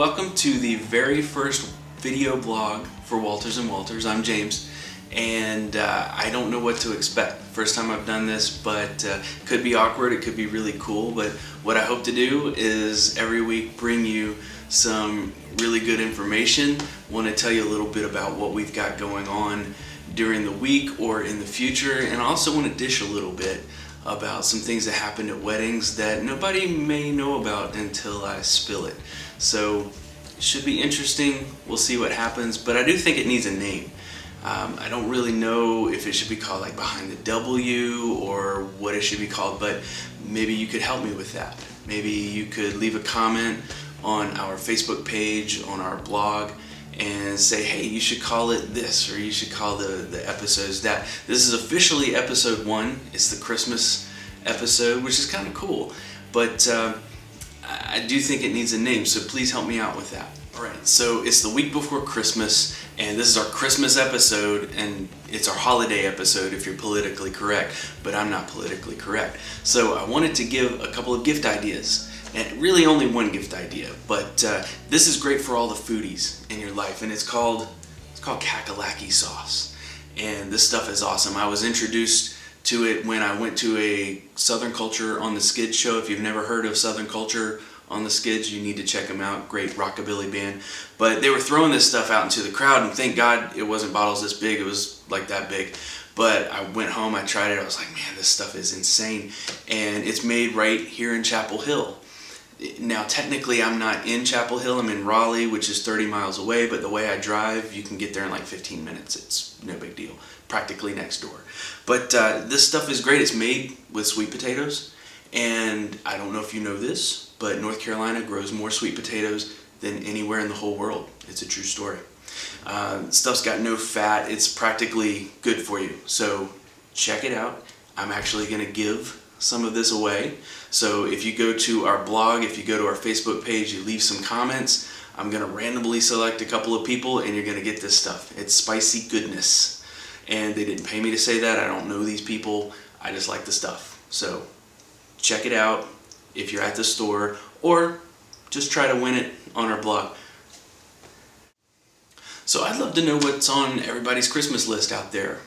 welcome to the very first video blog for Walters & Walters. I'm James, and I don't know what to expect. First time I've done this, but could be awkward, it could be really cool, but what I hope to do is every week bring you some really good information. Want to tell you a little bit about what we've got going on during the week or in the future, and I also want to dish a little bit about some things that happen at weddings that nobody may know about until I spill it. So it should be interesting. We'll see what happens, but I do think it needs a name. I don't really know if it should be called like Behind the W or what it should be called, but maybe you could help me with that. Maybe you could leave a comment on our Facebook page, on our blog, and say, hey, you should call it this, or you should call the episodes that. This is officially episode 1. It's the Christmas episode, which is kind of cool, but I do think it needs a name, so please help me out with that. All right, so it's the week before Christmas, and this is our Christmas episode, and it's our holiday episode if you're politically correct, but I'm not politically correct. So I wanted to give a couple of gift ideas. And really only one gift idea, but this is great for all the foodies in your life, and it's called kakalaki sauce, and this stuff is awesome. I was introduced to it when I went to a Southern Culture on the Skids show. If you've never heard of Southern Culture on the Skids, you need to check them out. Great rockabilly band. But they were throwing this stuff out into the crowd, and thank God it wasn't bottles this big. It was like that big. But I went home, I tried it, I was like, man, this stuff is insane. And it's made right here in Chapel Hill. Now, technically, I'm not in Chapel Hill. I'm in Raleigh, which is 30 miles away, but the way I drive, you can get there in like 15 minutes. It's no big deal. Practically next door. But this stuff is great. It's made with sweet potatoes, and I don't know if you know this, but North Carolina grows more sweet potatoes than anywhere in the whole world. It's a true story. Stuff's got no fat. It's practically good for you. So check it out. I'm actually going to give some of this away. So if you go to our blog, if you go to our Facebook page, you leave some comments, I'm going to randomly select a couple of people and you're going to get this stuff. It's spicy goodness. And they didn't pay me to say that. I don't know these people. I just like the stuff. So check it out if you're at the store, or just try to win it on our blog. So I'd love to know what's on everybody's Christmas list out there.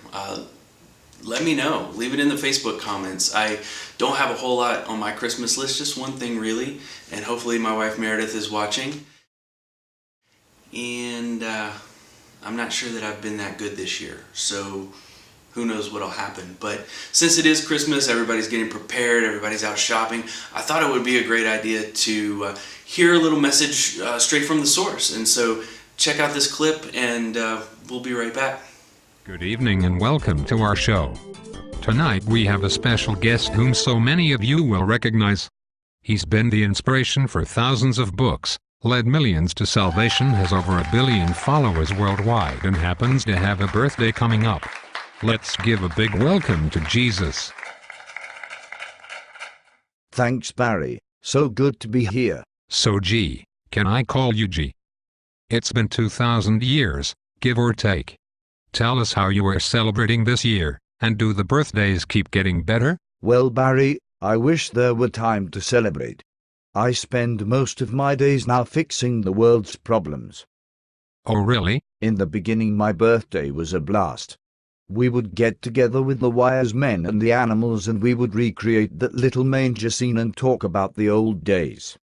Let me know. Leave it in the Facebook comments. I don't have a whole lot on my Christmas list, just one thing really, and hopefully my wife Meredith is watching. And I'm not sure that I've been that good this year, so who knows what'll happen. But since it is Christmas, everybody's getting prepared, everybody's out shopping, I thought it would be a great idea to hear a little message straight from the source. And so check out this clip, and we'll be right back. Good evening and welcome to our show. Tonight we have a special guest whom so many of you will recognize. He's been the inspiration for thousands of books, led millions to salvation, has over 1 billion followers worldwide, and happens to have a birthday coming up. Let's give a big welcome to Jesus. Thanks, Barry. So good to be here. So G, can I call you G? It's been 2,000 years, give or take. Tell us how you are celebrating this year, and do the birthdays keep getting better? Well, Barry, I wish there were time to celebrate. I spend most of my days now fixing the world's problems. Oh really? In the beginning my birthday was a blast. We would get together with the wise men and the animals, and we would recreate that little manger scene and talk about the old days.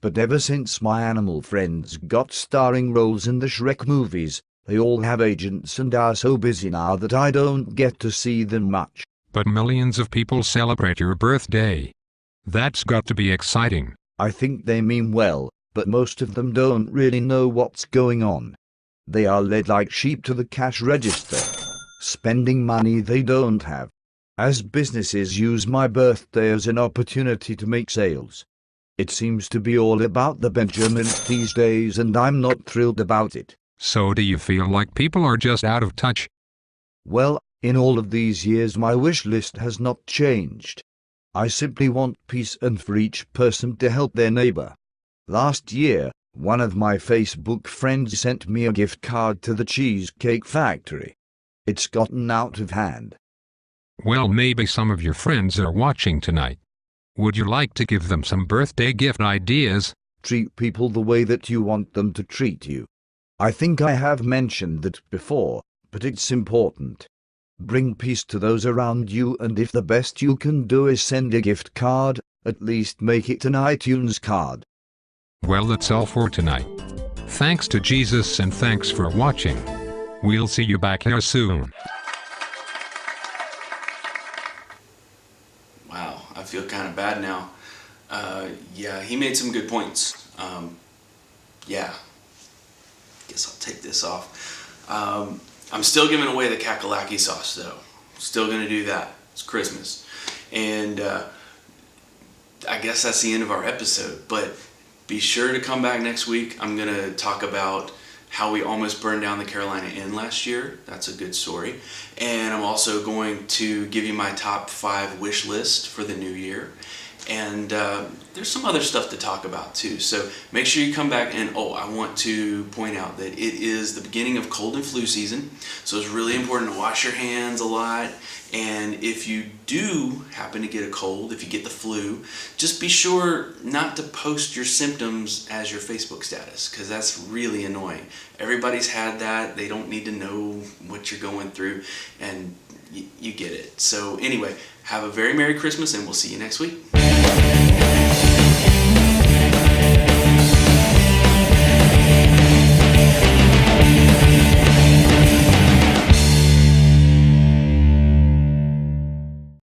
But ever since my animal friends got starring roles in the Shrek movies, they all have agents and are so busy now that I don't get to see them much. But millions of people celebrate your birthday. That's got to be exciting. I think they mean well, but most of them don't really know what's going on. They are led like sheep to the cash register, spending money they don't have. As businesses use my birthday as an opportunity to make sales. It seems to be all about the Benjamins these days, and I'm not thrilled about it. So do you feel like people are just out of touch? Well, in all of these years my wish list has not changed. I simply want peace and for each person to help their neighbor. Last year, one of my Facebook friends sent me a gift card to the Cheesecake Factory. It's gotten out of hand. Well, maybe some of your friends are watching tonight. Would you like to give them some birthday gift ideas? Treat people the way that you want them to treat you. I think I have mentioned that before, but it's important. Bring peace to those around you, and if the best you can do is send a gift card, at least make it an iTunes card. Well, that's all for tonight. Thanks to Jesus and thanks for watching. We'll see you back here soon. Wow, I feel kind of bad now. Yeah, he made some good points. Yeah, guess I'll take this off. I'm still giving away the kakalaki sauce though. Still gonna do that. It's Christmas. And I guess that's the end of our episode, but be sure to come back next week. I'm gonna talk about how we almost burned down the Carolina Inn last year. That's a good story. And I'm also going to give you my top 5 wish list for the new year. And there's some other stuff to talk about too. So make sure you come back. And I want to point out that it is the beginning of cold and flu season. So it's really important to wash your hands a lot. And if you do happen to get a cold, if you get the flu, just be sure not to post your symptoms as your Facebook status, because that's really annoying. Everybody's had that. They don't need to know what you're going through, and you get it. So anyway, have a very Merry Christmas, and we'll see you next week.